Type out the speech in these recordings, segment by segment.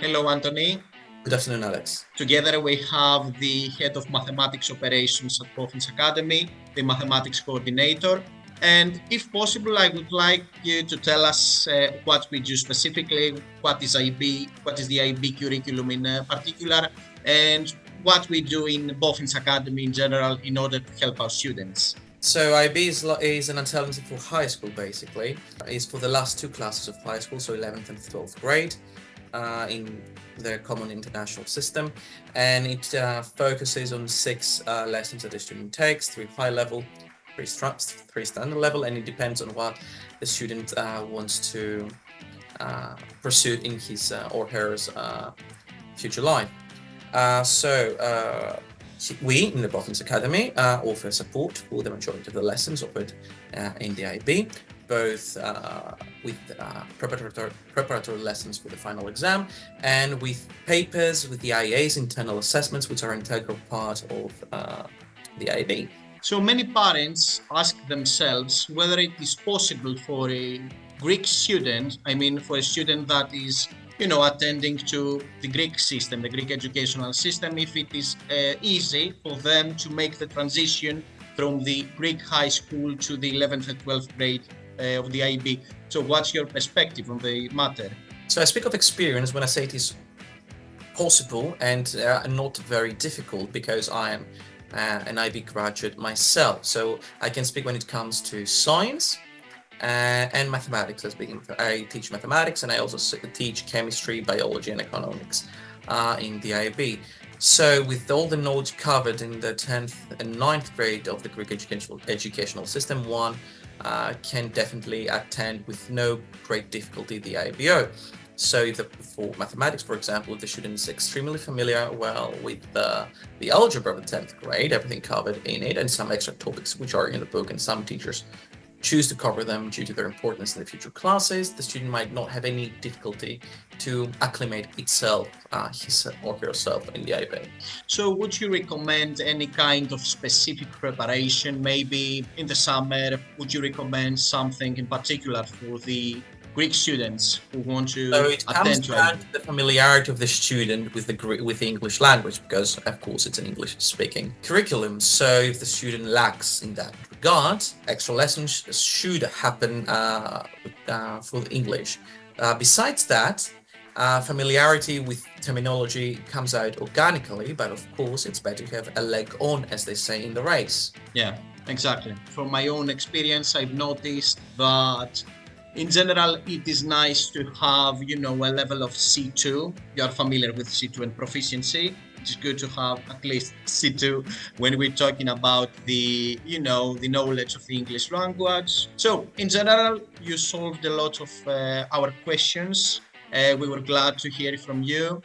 Hello, Anthony. Good afternoon, Alex. Together we have the head of mathematics operations at Boffins Academy, the mathematics coordinator, and if possible, I would like you to tell us what we do specifically, what is IB, what is the IB curriculum in particular, and what we do in Boffins Academy in general in order to help our students. So IB is an alternative for high school, basically. It's for the last two classes of high school, so 11th and 12th grade, in the common international system. And it focuses on six lessons that the student takes, three high level, three standard level, and it depends on what the student wants to pursue in his or her future life. We in the Boffins Academy offer support for the majority of the lessons offered in the IB, both with preparatory lessons for the final exam and with papers with the IA's internal assessments, which are an integral part of the IB. So many parents ask themselves whether it is possible for a Greek student, for a student that is attending to the Greek system, the Greek educational system, if it is easy for them to make the transition from the Greek high school to the 11th and 12th grade of the IB. So what's your perspective on the matter? So I speak of experience when I say it is possible and not very difficult, because I am an IB graduate myself. So I can speak when it comes to science and mathematics. I teach mathematics, and I also teach chemistry, biology, and economics in the IB. So with all the knowledge covered in the 10th and 9th grade of the Greek educational system, one can definitely attend with no great difficulty the IBO. So for mathematics, for example, if the student is extremely familiar with the algebra of the 10th grade, everything covered in it, and some extra topics which are in the book, and some teachers choose to cover them due to their importance in the future classes, the student might not have any difficulty to acclimate itself, his or herself, in the IB. So would you recommend any kind of specific preparation? Maybe in the summer, would you recommend something in particular for the Greek students who want to attend to down to the familiarity of the student with the English language, because of course it's an English-speaking curriculum. So if the student lacks in that regard, extra lessons should happen for the English. Besides that, familiarity with terminology comes out organically, but of course it's better to have a leg on, as they say in the race. Yeah, exactly. From my own experience, I've noticed that in general, it is nice to have, a level of C2. You are familiar with C2 and proficiency. It's good to have at least C2 when we're talking about the knowledge of the English language. So in general, you solved a lot of our questions. We were glad to hear from you.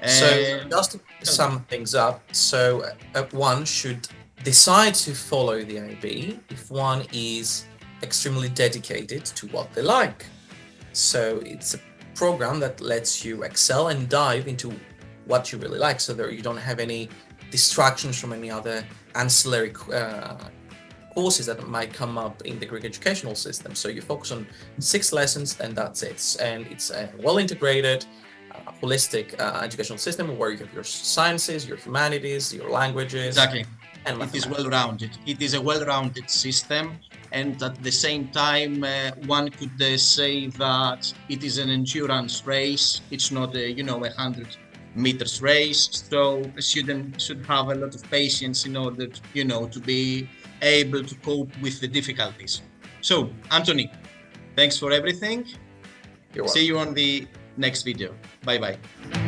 So just to sum things up, so one should decide to follow the IB if one is extremely dedicated to what they like. So it's a program that lets you excel and dive into what you really like, so that you don't have any distractions from any other ancillary courses that might come up in the Greek educational system. So you focus on 6 lessons and that's it. And it's a well-integrated, holistic educational system where you have your sciences, your humanities, your languages. Exactly. And it is well-rounded. It is a well-rounded system. And at the same time, one could say that it is an endurance race. It's not a 100 meters race. So a student should have a lot of patience in order to, to be able to cope with the difficulties. So, Anthony, thanks for everything. You're welcome. See you on the next video. Bye-bye.